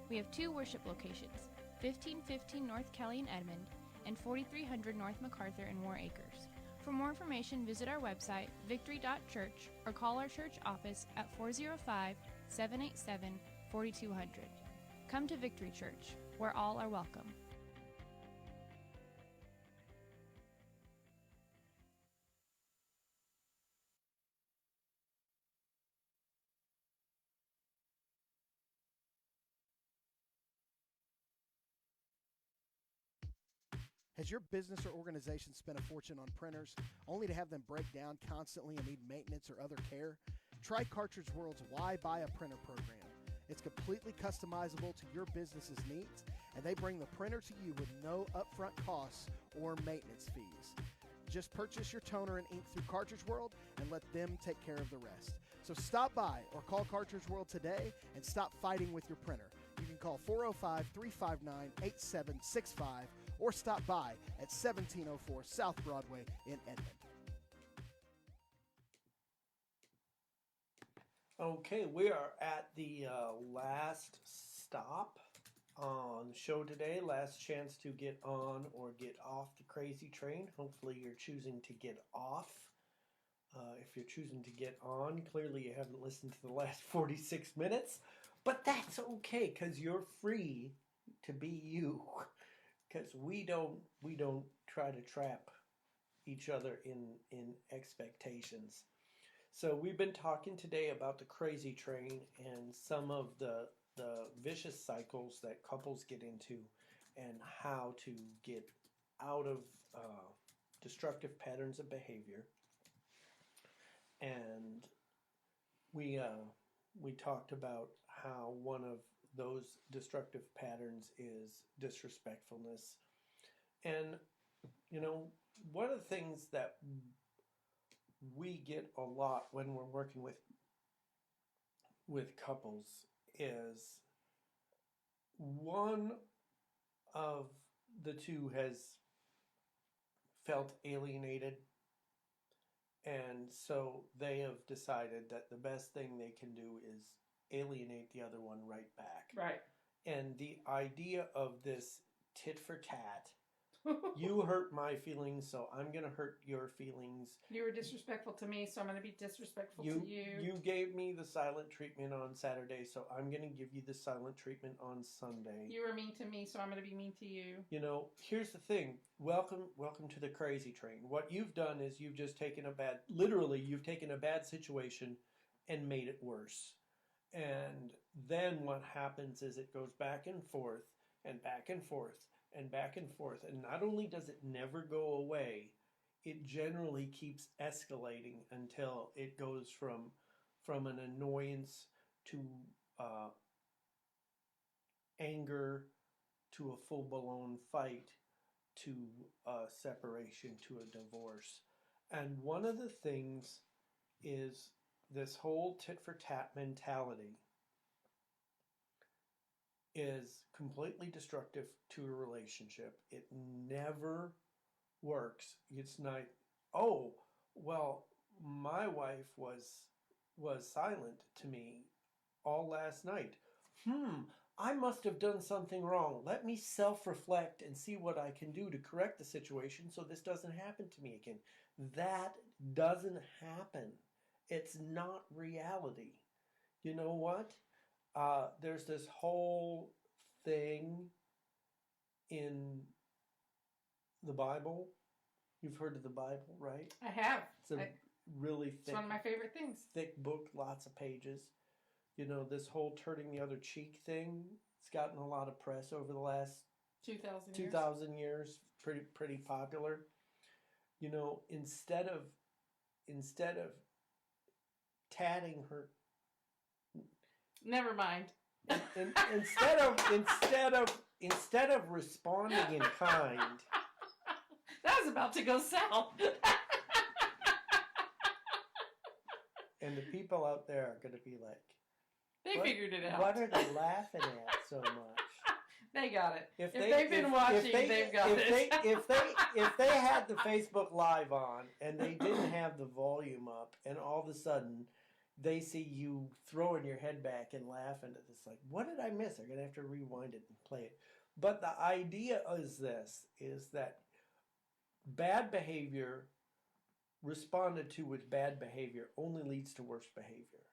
We have 2 worship locations, 1515 North Kelly in Edmond and 4300 North MacArthur in War Acres. For more information, visit our website, victory.church, or call our church office at 405-787-4200. Come to Victory Church, where all are welcome. Has your business or organization spent a fortune on printers only to have them break down constantly and need maintenance or other care? Try Cartridge World's Why Buy a Printer program. It's completely customizable to your business's needs, and they bring the printer to you with no upfront costs or maintenance fees. Just purchase your toner and ink through Cartridge World and let them take care of the rest. So stop by or call Cartridge World today and stop fighting with your printer. You can call 405-359-8765 or stop by at 1704 South Broadway in Edmond. Okay, we are at the last stop on the show today. Last chance to get on or get off the crazy train. Hopefully you're choosing to get off. If you're choosing to get on, clearly you haven't listened to the last 46 minutes. But that's okay, because you're free to be you. Because we don't try to trap each other in expectations. So we've been talking today about the crazy train and some of the vicious cycles that couples get into and how to get out of destructive patterns of behavior. And we talked about how one of those destructive patterns is disrespectfulness. And, you know, one of the things that we get a lot when we're working with couples is one of the two has felt alienated, and so they have decided that the best thing they can do is alienate the other one right back. Right. And the idea of this tit for tat, you hurt my feelings, so I'm going to hurt your feelings. You were disrespectful to me, so I'm going to be disrespectful to you. You gave me the silent treatment on Saturday, so I'm going to give you the silent treatment on Sunday. You were mean to me, so I'm going to be mean to you. You know, here's the thing. Welcome to the crazy train. What you've done is you've just taken you've taken a bad situation and made it worse. And then what happens is it goes back and forth and back and forth and back and forth. And not only does it never go away, it generally keeps escalating until it goes from an annoyance to anger to a full-blown fight to a separation to a divorce. And one of the things is this whole tit-for-tat mentality is completely destructive to a relationship. It never works. It's not, oh, well, my wife was silent to me all last night. I must have done something wrong. Let me self-reflect and see what I can do to correct the situation so this doesn't happen to me again. That doesn't happen. It's not reality. You know what? There's this whole thing in the Bible. You've heard of the Bible, right? I have. It's a really thick. It's one of my favorite things. Thick book, lots of pages. You know, this whole turning the other cheek thing, it's gotten a lot of press over the last 2,000 years. Pretty popular. You know, instead of tatting her, Never mind. instead of responding in kind, That was about to go south. and the people out there are going to be like, They figured it out. what are they laughing at so much? They got it. If they- they've been watching, they've got it. If they had the Facebook Live on and they didn't have the volume up, and all of a sudden they see you throwing your head back and laughing at this, like, what did I miss? They're gonna have to rewind it and play it. But the idea is that bad behavior responded to with bad behavior only leads to worse behavior.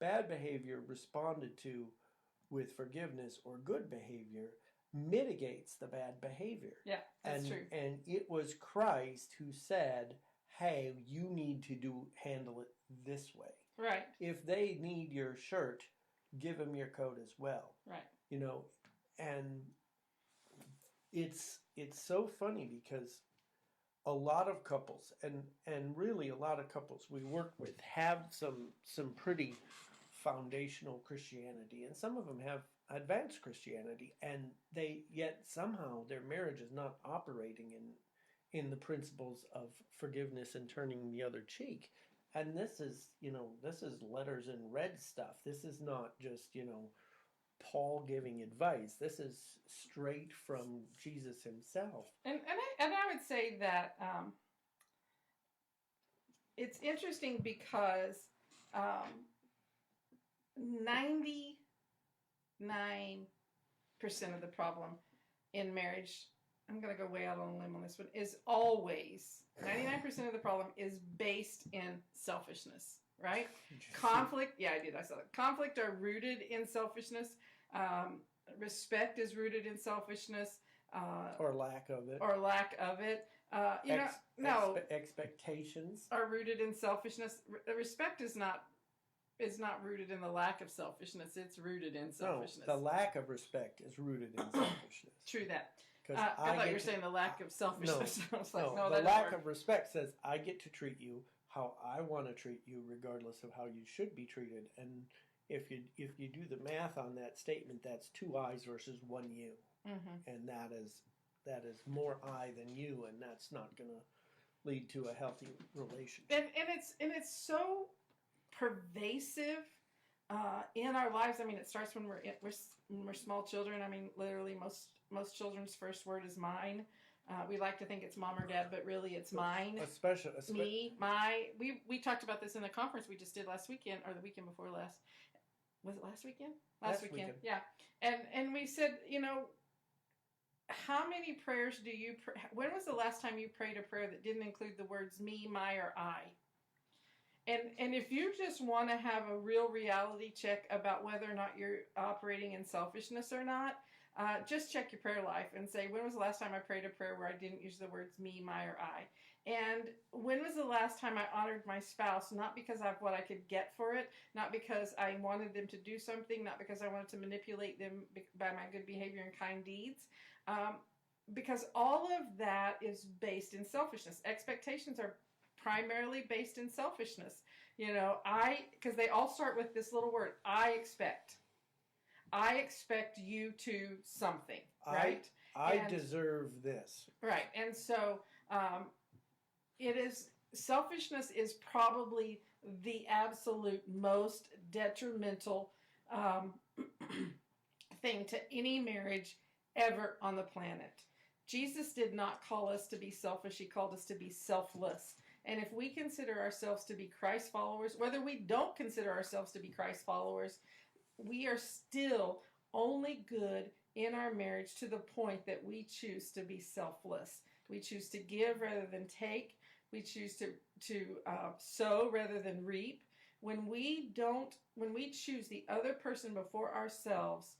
Bad behavior responded to with forgiveness or good behavior mitigates the bad behavior. Yeah, that's true. And it was Christ who said, hey, you need to handle it this way. Right. If they need your shirt, give them your coat as well. Right. You know, and it's so funny because a lot of couples and really a lot of couples we work with have some pretty foundational Christianity, and some of them have advanced Christianity, and yet somehow their marriage is not operating in the principles of forgiveness and turning the other cheek. And this is letters in red stuff. This is not just, Paul giving advice. This is straight from Jesus himself. And I would say that it's interesting because 99% of the problem in marriage, I'm going to go way out on a limb on this one, is always, 99% of the problem is based in selfishness, right? Conflict, yeah, I did, I saw it. Conflict are rooted in selfishness. Respect is rooted in selfishness. Or lack of it. Expectations are rooted in selfishness. Respect is not rooted in the lack of selfishness. It's rooted in selfishness. No, the lack of respect is rooted in selfishness. True that. I thought you were saying the lack of selfishness. No, I was like, the lack of respect says I get to treat you how I want to treat you, regardless of how you should be treated. And if you do the math on that statement, that's 2 I's versus 1 you, and that is more I than you, and that's not going to lead to a healthy relationship. And it's so pervasive in our lives. I mean, it starts when we're small children. I mean, literally most children's first word is mine. We like to think it's mom or dad, but really it's mine. Especially me, my. We talked about this in the conference we just did last weekend, or the weekend before last. Was it last weekend? Last weekend. Yeah. And we said, how many prayers do you pray? When was the last time you prayed a prayer that didn't include the words me, my, or I? And if you just want to have a real reality check about whether or not you're operating in selfishness or not, just check your prayer life and say, when was the last time I prayed a prayer where I didn't use the words me, my, or I? And when was the last time I honored my spouse, not because of what I could get for it, not because I wanted them to do something, not because I wanted to manipulate them by my good behavior and kind deeds, because all of that is based in selfishness. Expectations are primarily based in selfishness. Because they all start with this little word, I expect. I expect you to something, right? I deserve this. Right. And so selfishness is probably the absolute most detrimental thing to any marriage ever on the planet. Jesus did not call us to be selfish. He called us to be selfless. And if we consider ourselves to be Christ followers, whether we don't consider ourselves to be Christ followers, we are still only good in our marriage to the point that we choose to be selfless. We choose to give rather than take. We choose to sow rather than reap. When we choose the other person before ourselves,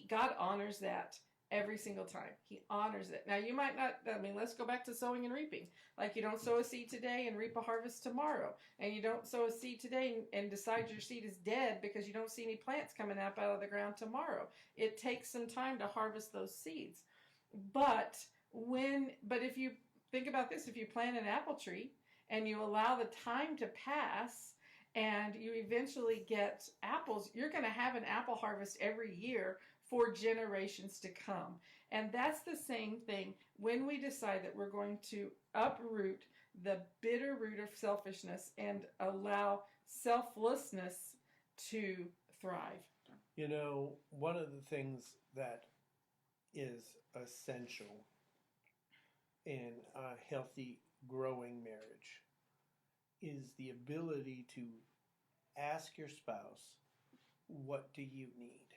God honors that every single time. He honors it. Now, you might not, let's go back to sowing and reaping. Like, you don't sow a seed today and reap a harvest tomorrow. And you don't sow a seed today and decide your seed is dead because you don't see any plants coming up out of the ground tomorrow. It takes some time to harvest those seeds. But if you think about this, if you plant an apple tree and you allow the time to pass and you eventually get apples, you're going to have an apple harvest every year for generations to come. And that's the same thing when we decide that we're going to uproot the bitter root of selfishness and allow selflessness to thrive. You know, one of the things that is essential in a healthy, growing marriage is the ability to ask your spouse, what do you need?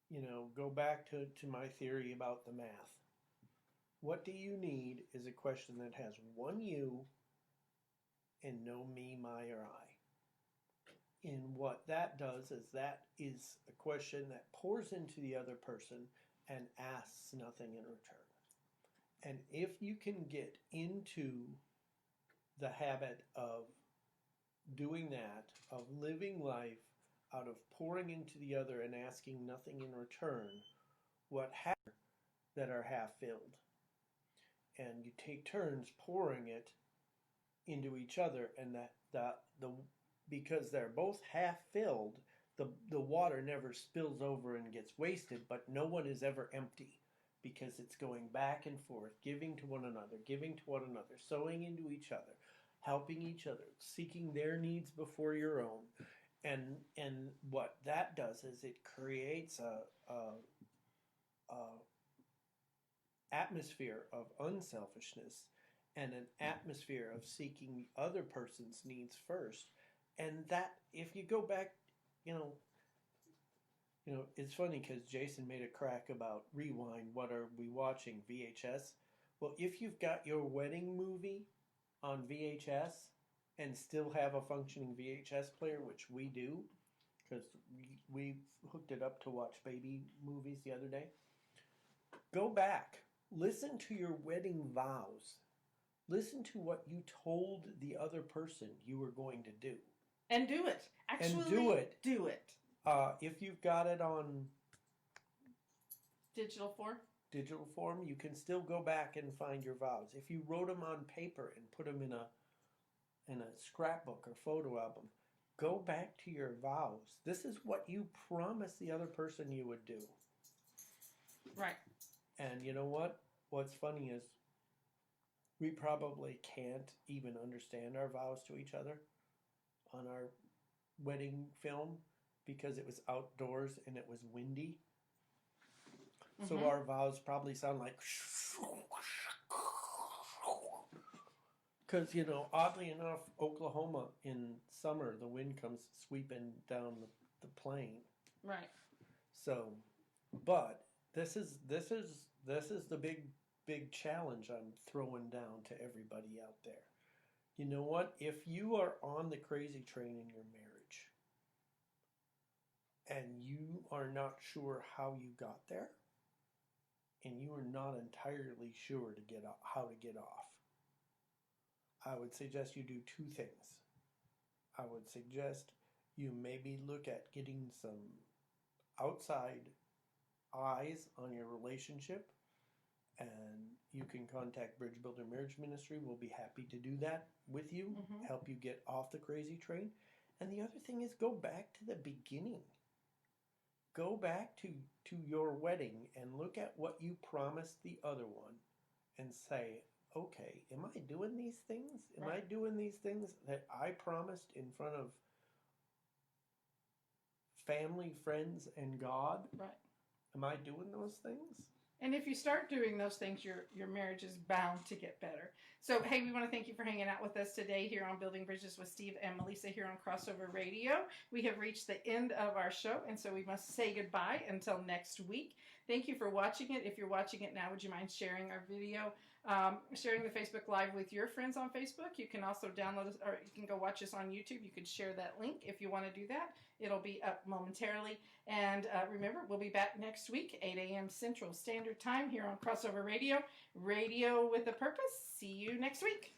You know, go back to my theory about the math. What do you need is a question that has one you and no me, my, or I. And what that does is a question that pours into the other person and asks nothing in return. And if you can get into the habit of doing that, of living life out of pouring into the other and asking nothing in return, what happens that are half filled. And you take turns pouring it into each other, and because they're both half filled, the water never spills over and gets wasted, but no one is ever empty because it's going back and forth, giving to one another, sowing into each other, helping each other, seeking their needs before your own. And what that does is it creates a atmosphere of unselfishness and an atmosphere of seeking the other person's needs first. And that, if you go back, you know, it's funny because Jason made a crack about Rewind. What are we watching? VHS? Well, if you've got your wedding movie on VHS and still have a functioning VHS player, which we do, because we hooked it up to watch baby movies the other day, go back. Listen to your wedding vows. Listen to what you told the other person you were going to do. And do it. Actually, and do it. Do it. If you've got it on digital form, you can still go back and find your vows. If you wrote them on paper and put them in a scrapbook or photo album, go back to your vows. This is what you promised the other person you would do. Right. And you know what? What's funny is we probably can't even understand our vows to each other on our wedding film because it was outdoors and it was windy. Mm-hmm. So our vows probably sound like... Because, oddly enough, Oklahoma in summer, the wind comes sweeping down the plain. Right. So, but this is the big challenge I'm throwing down to everybody out there. You know what? If you are on the crazy train in your marriage and you are not sure how you got there and you are not entirely sure how to get off, I would suggest you do two things. I would suggest you maybe look at getting some outside eyes on your relationship, and you can contact Bridge Builder Marriage Ministry. We'll be happy to do that with you, help you get off the crazy train. And the other thing is go back to the beginning. Go back to your wedding and look at what you promised the other one and say, okay, am I doing these things? Am I doing these things that I promised in front of family, friends, and God? Right. Am I doing those things? And if you start doing those things, your marriage is bound to get better. So, hey, we want to thank you for hanging out with us today here on Building Bridges with Steve and Melisa here on Crossover Radio. We have reached the end of our show, and so we must say goodbye until next week. Thank you for watching it. If you're watching it now, would you mind sharing our video, sharing the Facebook Live with your friends on Facebook? You can also download us, or you can go watch us on YouTube. You could share that link if you want to do that. It'll be up momentarily. And remember, we'll be back next week, 8 a.m. Central Standard Time here on Crossover Radio. Radio with a purpose. See you next week.